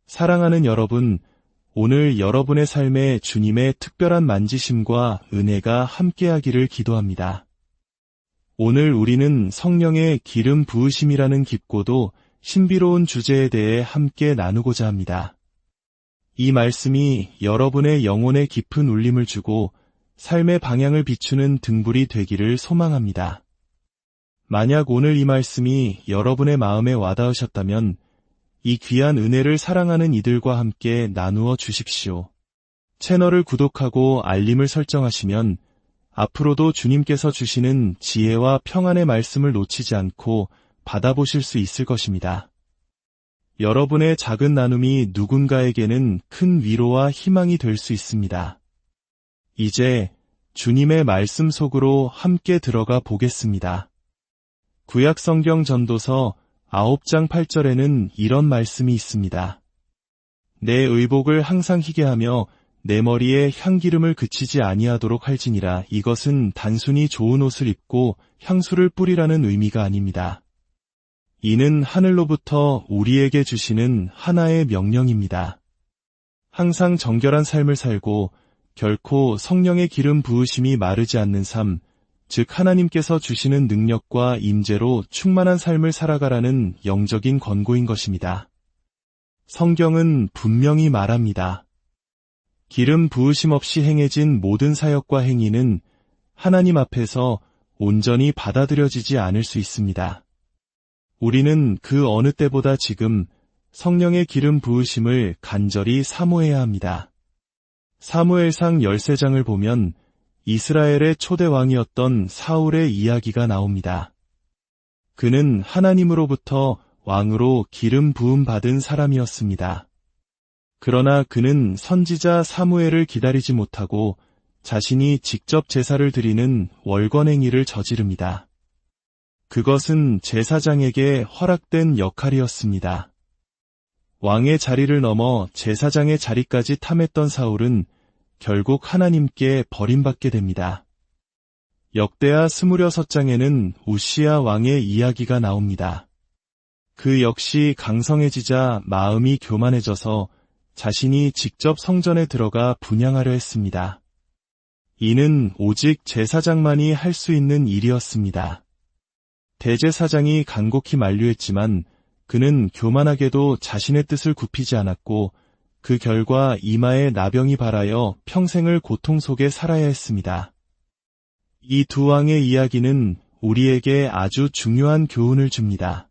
사랑하는 여러분, 오늘 여러분의 삶에 주님의 특별한 만지심과 은혜가 함께하기를 기도합니다. 오늘 우리는 성령의 기름 부으심이라는 깊고도 신비로운 주제에 대해 함께 나누고자 합니다. 이 말씀이 여러분의 영혼에 깊은 울림을 주고 삶의 방향을 비추는 등불이 되기를 소망합니다. 만약 오늘 이 말씀이 여러분의 마음에 와닿으셨다면 이 귀한 은혜를 사랑하는 이들과 함께 나누어 주십시오. 채널을 구독하고 알림을 설정하시면 앞으로도 주님께서 주시는 지혜와 평안의 말씀을 놓치지 않고 받아보실 수 있을 것입니다. 여러분의 작은 나눔이 누군가에게는 큰 위로와 희망이 될 수 있습니다. 이제 주님의 말씀 속으로 함께 들어가 보겠습니다. 구약성경 전도서 9장 8절에는 이런 말씀이 있습니다. 내 의복을 항상 희게 하며 내 머리에 향기름을 그치지 아니하도록 할지니라. 이것은 단순히 좋은 옷을 입고 향수를 뿌리라는 의미가 아닙니다. 이는 하늘로부터 우리에게 주시는 하나의 명령입니다. 항상 정결한 삶을 살고 결코 성령의 기름 부으심이 마르지 않는 삶, 즉 하나님께서 주시는 능력과 임재로 충만한 삶을 살아가라는 영적인 권고인 것입니다. 성경은 분명히 말합니다. 기름 부으심 없이 행해진 모든 사역과 행위는 하나님 앞에서 온전히 받아들여지지 않을 수 있습니다. 우리는 그 어느 때보다 지금 성령의 기름 부으심을 간절히 사모해야 합니다. 사무엘상 13장을 보면 이스라엘의 초대 왕이었던 사울의 이야기가 나옵니다. 그는 하나님으로부터 왕으로 기름 부음 받은 사람이었습니다. 그러나 그는 선지자 사무엘을 기다리지 못하고 자신이 직접 제사를 드리는 월권행위를 저지릅니다. 그것은 제사장에게 허락된 역할이었습니다. 왕의 자리를 넘어 제사장의 자리까지 탐했던 사울은 결국 하나님께 버림받게 됩니다. 역대하 26장에는 우시야 왕의 이야기가 나옵니다. 그 역시 강성해지자 마음이 교만해져서 자신이 직접 성전에 들어가 분향하려 했습니다. 이는 오직 제사장만이 할 수 있는 일이었습니다. 대제사장이 간곡히 만류했지만 그는 교만하게도 자신의 뜻을 굽히지 않았고 그 결과 이마에 나병이 발하여 평생을 고통 속에 살아야 했습니다. 이 두 왕의 이야기는 우리에게 아주 중요한 교훈을 줍니다.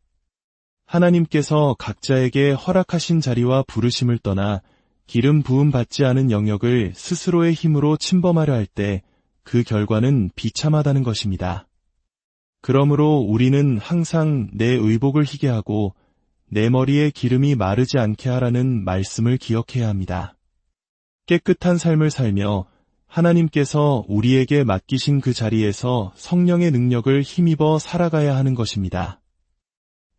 하나님께서 각자에게 허락하신 자리와 부르심을 떠나 기름 부음 받지 않은 영역을 스스로의 힘으로 침범하려 할 때 그 결과는 비참하다는 것입니다. 그러므로 우리는 항상 내 의복을 희게 하고 내 머리에 기름이 마르지 않게 하라는 말씀을 기억해야 합니다. 깨끗한 삶을 살며 하나님께서 우리에게 맡기신 그 자리에서 성령의 능력을 힘입어 살아가야 하는 것입니다.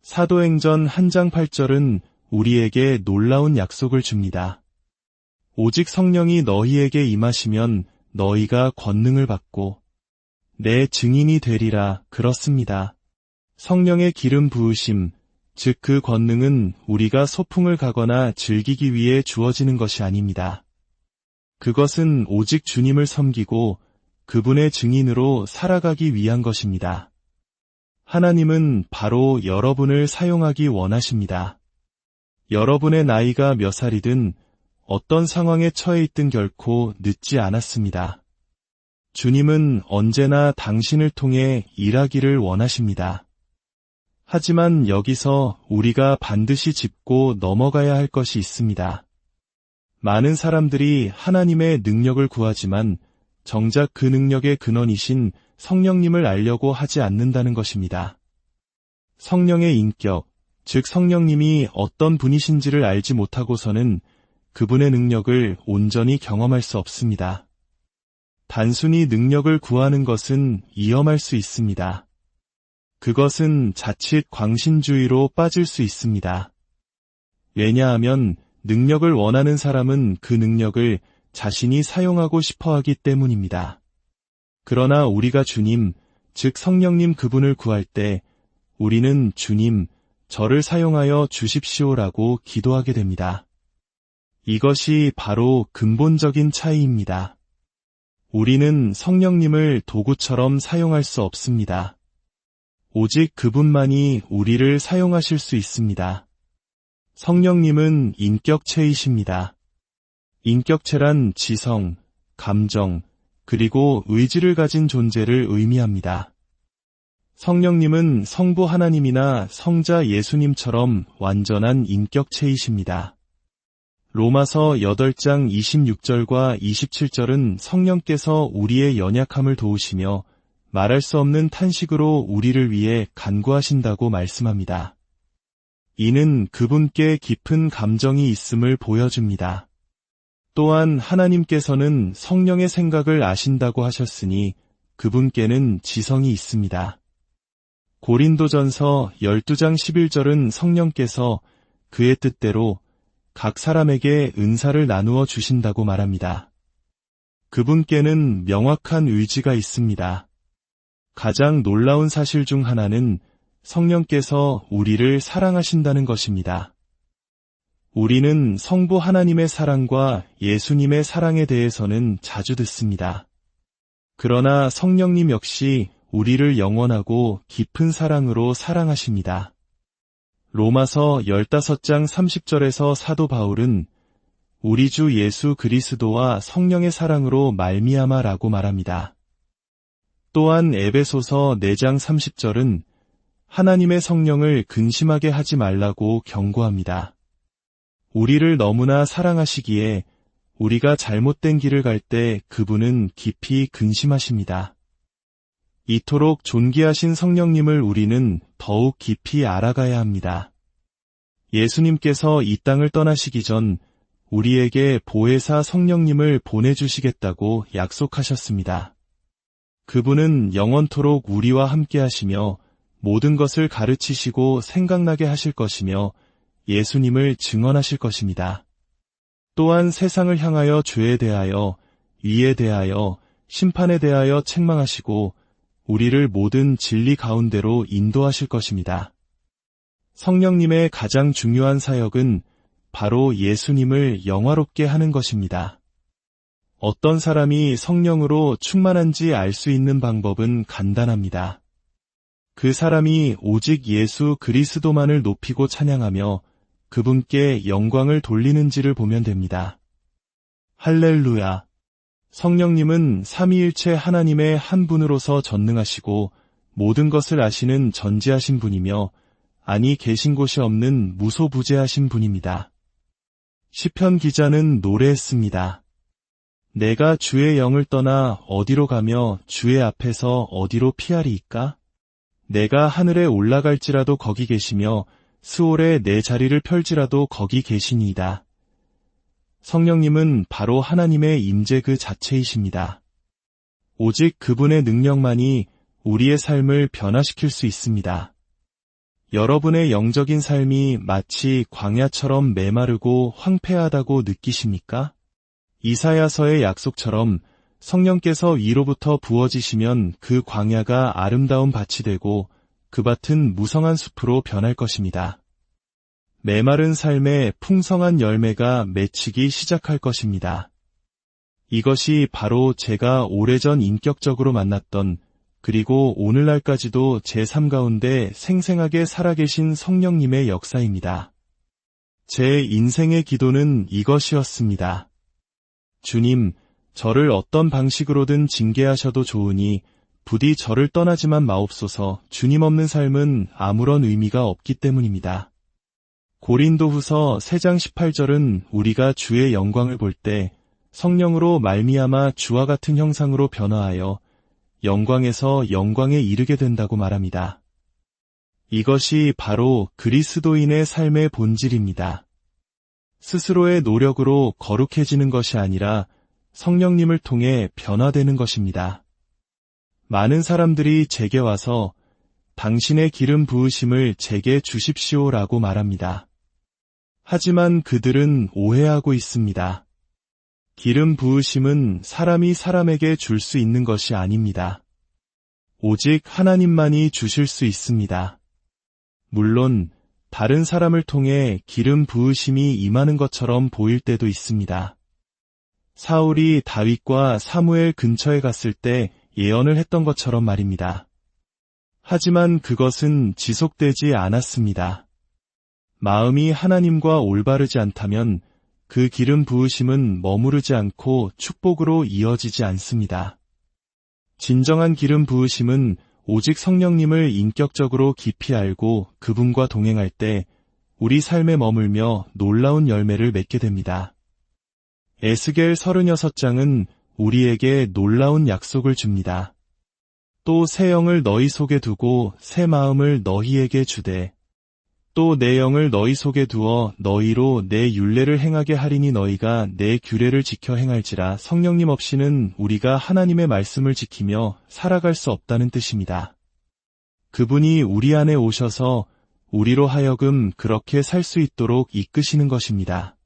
사도행전 1장 8절은 우리에게 놀라운 약속을 줍니다. 오직 성령이 너희에게 임하시면 너희가 권능을 받고 내 증인이 되리라. 그렇습니다. 성령의 기름 부으심, 즉 그 권능은 우리가 소풍을 가거나 즐기기 위해 주어지는 것이 아닙니다. 그것은 오직 주님을 섬기고 그분의 증인으로 살아가기 위한 것입니다. 하나님은 바로 여러분을 사용하기 원하십니다. 여러분의 나이가 몇 살이든 어떤 상황에 처해 있든 결코 늦지 않았습니다. 주님은 언제나 당신을 통해 일하기를 원하십니다. 하지만 여기서 우리가 반드시 짚고 넘어가야 할 것이 있습니다. 많은 사람들이 하나님의 능력을 구하지만 정작 그 능력의 근원이신 성령님을 알려고 하지 않는다는 것입니다. 성령의 인격, 즉 성령님이 어떤 분이신지를 알지 못하고서는 그분의 능력을 온전히 경험할 수 없습니다. 단순히 능력을 구하는 것은 위험할 수 있습니다. 그것은 자칫 광신주의로 빠질 수 있습니다. 왜냐하면 능력을 원하는 사람은 그 능력을 자신이 사용하고 싶어 하기 때문입니다. 그러나 우리가 주님, 즉 성령님 그분을 구할 때 우리는 주님, 저를 사용하여 주십시오라고 기도하게 됩니다. 이것이 바로 근본적인 차이입니다. 우리는 성령님을 도구처럼 사용할 수 없습니다. 오직 그분만이 우리를 사용하실 수 있습니다. 성령님은 인격체이십니다. 인격체란 지성, 감정, 그리고 의지를 가진 존재를 의미합니다. 성령님은 성부 하나님이나 성자 예수님처럼 완전한 인격체이십니다. 로마서 8장 26절과 27절은 성령께서 우리의 연약함을 도우시며 말할 수 없는 탄식으로 우리를 위해 간구하신다고 말씀합니다. 이는 그분께 깊은 감정이 있음을 보여줍니다. 또한 하나님께서는 성령의 생각을 아신다고 하셨으니 그분께는 지성이 있습니다. 고린도전서 12장 11절은 성령께서 그의 뜻대로 각 사람에게 은사를 나누어 주신다고 말합니다. 그분께는 명확한 의지가 있습니다. 가장 놀라운 사실 중 하나는 성령께서 우리를 사랑하신다는 것입니다. 우리는 성부 하나님의 사랑과 예수님의 사랑에 대해서는 자주 듣습니다. 그러나 성령님 역시 우리를 영원하고 깊은 사랑으로 사랑하십니다. 로마서 15장 30절에서 사도 바울은 우리 주 예수 그리스도와 성령의 사랑으로 말미암아라고 말합니다. 또한 에베소서 4장 30절은 하나님의 성령을 근심하게 하지 말라고 경고합니다. 우리를 너무나 사랑하시기에 우리가 잘못된 길을 갈 때 그분은 깊이 근심하십니다. 이토록 존귀하신 성령님을 우리는 더욱 깊이 알아가야 합니다. 예수님께서 이 땅을 떠나시기 전 우리에게 보혜사 성령님을 보내주시겠다고 약속하셨습니다. 그분은 영원토록 우리와 함께 하시며 모든 것을 가르치시고 생각나게 하실 것이며 예수님을 증언하실 것입니다. 또한 세상을 향하여 죄에 대하여, 의에 대하여, 심판에 대하여 책망하시고 우리를 모든 진리 가운데로 인도하실 것입니다. 성령님의 가장 중요한 사역은 바로 예수님을 영화롭게 하는 것입니다. 어떤 사람이 성령으로 충만한지 알 수 있는 방법은 간단합니다. 그 사람이 오직 예수 그리스도만을 높이고 찬양하며 그분께 영광을 돌리는지를 보면 됩니다. 할렐루야! 성령님은 삼위일체 하나님의 한 분으로서 전능하시고 모든 것을 아시는 전지하신 분이며 아니 계신 곳이 없는 무소부재하신 분입니다. 시편 기자는 노래했습니다. 내가 주의 영을 떠나 어디로 가며 주의 앞에서 어디로 피하리이까? 내가 하늘에 올라갈지라도 거기 계시며 스올에 내 자리를 펼지라도 거기 계시니이다. 성령님은 바로 하나님의 임재 그 자체이십니다. 오직 그분의 능력만이 우리의 삶을 변화시킬 수 있습니다. 여러분의 영적인 삶이 마치 광야처럼 메마르고 황폐하다고 느끼십니까? 이사야서의 약속처럼 성령께서 위로부터 부어지시면 그 광야가 아름다운 밭이 되고 그 밭은 무성한 숲으로 변할 것입니다. 메마른 삶에 풍성한 열매가 맺히기 시작할 것입니다. 이것이 바로 제가 오래전 인격적으로 만났던 그리고 오늘날까지도 제 삶 가운데 생생하게 살아계신 성령님의 역사입니다. 제 인생의 기도는 이것이었습니다. 주님, 저를 어떤 방식으로든 징계하셔도 좋으니 부디 저를 떠나지만 마옵소서. 주님 없는 삶은 아무런 의미가 없기 때문입니다. 고린도후서 3장 18절은 우리가 주의 영광을 볼 때 성령으로 말미암아 주와 같은 형상으로 변화하여 영광에서 영광에 이르게 된다고 말합니다. 이것이 바로 그리스도인의 삶의 본질입니다. 스스로의 노력으로 거룩해지는 것이 아니라 성령님을 통해 변화되는 것입니다. 많은 사람들이 제게 와서 당신의 기름 부으심을 제게 주십시오라고 말합니다. 하지만 그들은 오해하고 있습니다. 기름 부으심은 사람이 사람에게 줄 수 있는 것이 아닙니다. 오직 하나님만이 주실 수 있습니다. 물론 다른 사람을 통해 기름 부으심이 임하는 것처럼 보일 때도 있습니다. 사울이 다윗과 사무엘 근처에 갔을 때 예언을 했던 것처럼 말입니다. 하지만 그것은 지속되지 않았습니다. 마음이 하나님과 올바르지 않다면 그 기름 부으심은 머무르지 않고 축복으로 이어지지 않습니다. 진정한 기름 부으심은 오직 성령님을 인격적으로 깊이 알고 그분과 동행할 때 우리 삶에 머물며 놀라운 열매를 맺게 됩니다. 에스겔 36장은 우리에게 놀라운 약속을 줍니다. 또 새 영을 너희 속에 두고 새 마음을 너희에게 주되 또 내 영을 너희 속에 두어 너희로 내 율례를 행하게 하리니 너희가 내 규례를 지켜 행할지라. 성령님 없이는 우리가 하나님의 말씀을 지키며 살아갈 수 없다는 뜻입니다. 그분이 우리 안에 오셔서 우리로 하여금 그렇게 살 수 있도록 이끄시는 것입니다.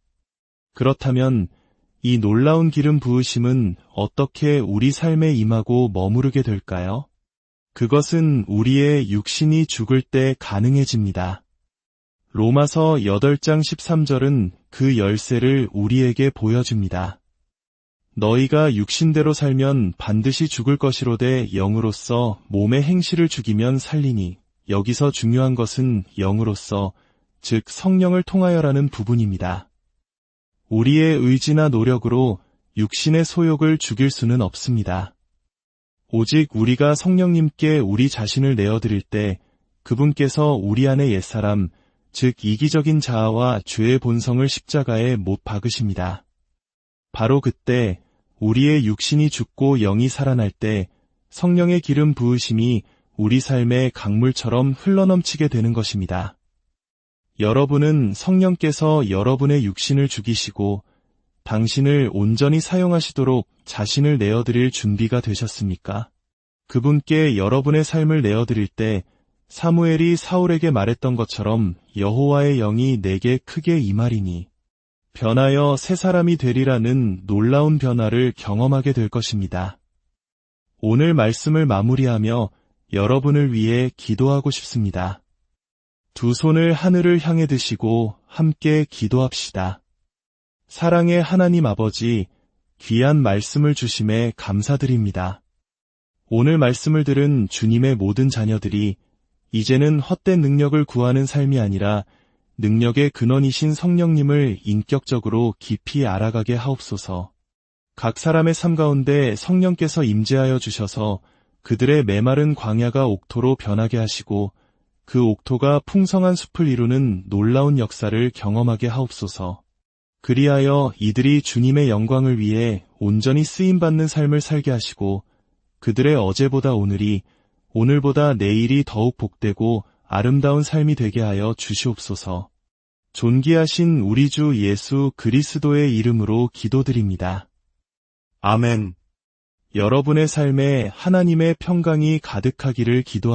그렇다면 이 놀라운 기름 부으심은 어떻게 우리 삶에 임하고 머무르게 될까요? 그것은 우리의 육신이 죽을 때 가능해집니다. 로마서 8장 13절은 그 열쇠를 우리에게 보여줍니다. 너희가 육신대로 살면 반드시 죽을 것이로되 영으로서 몸의 행실을 죽이면 살리니. 여기서 중요한 것은 영으로서, 즉 성령을 통하여라는 부분입니다. 우리의 의지나 노력으로 육신의 소욕을 죽일 수는 없습니다. 오직 우리가 성령님께 우리 자신을 내어드릴 때 그분께서 우리 안의 옛사람, 즉 이기적인 자아와 죄의 본성을 십자가에 못 박으십니다. 바로 그때 우리의 육신이 죽고 영이 살아날 때 성령의 기름 부으심이 우리 삶의 강물처럼 흘러넘치게 되는 것입니다. 여러분은 성령께서 여러분의 육신을 죽이시고 당신을 온전히 사용하시도록 자신을 내어드릴 준비가 되셨습니까? 그분께 여러분의 삶을 내어드릴 때 사무엘이 사울에게 말했던 것처럼 여호와의 영이 내게 크게 임하리니 변하여 새 사람이 되리라는 놀라운 변화를 경험하게 될 것입니다. 오늘 말씀을 마무리하며 여러분을 위해 기도하고 싶습니다. 두 손을 하늘을 향해 드시고 함께 기도합시다. 사랑의 하나님 아버지, 귀한 말씀을 주심에 감사드립니다. 오늘 말씀을 들은 주님의 모든 자녀들이 이제는 헛된 능력을 구하는 삶이 아니라 능력의 근원이신 성령님을 인격적으로 깊이 알아가게 하옵소서. 각 사람의 삶 가운데 성령께서 임재하여 주셔서 그들의 메마른 광야가 옥토로 변하게 하시고 그 옥토가 풍성한 숲을 이루는 놀라운 역사를 경험하게 하옵소서. 그리하여 이들이 주님의 영광을 위해 온전히 쓰임받는 삶을 살게 하시고 그들의 어제보다 오늘이, 오늘보다 내일이 더욱 복되고 아름다운 삶이 되게 하여 주시옵소서. 존귀하신 우리 주 예수 그리스도의 이름으로 기도드립니다. 아멘. 여러분의 삶에 하나님의 평강이 가득하기를 기도합니다.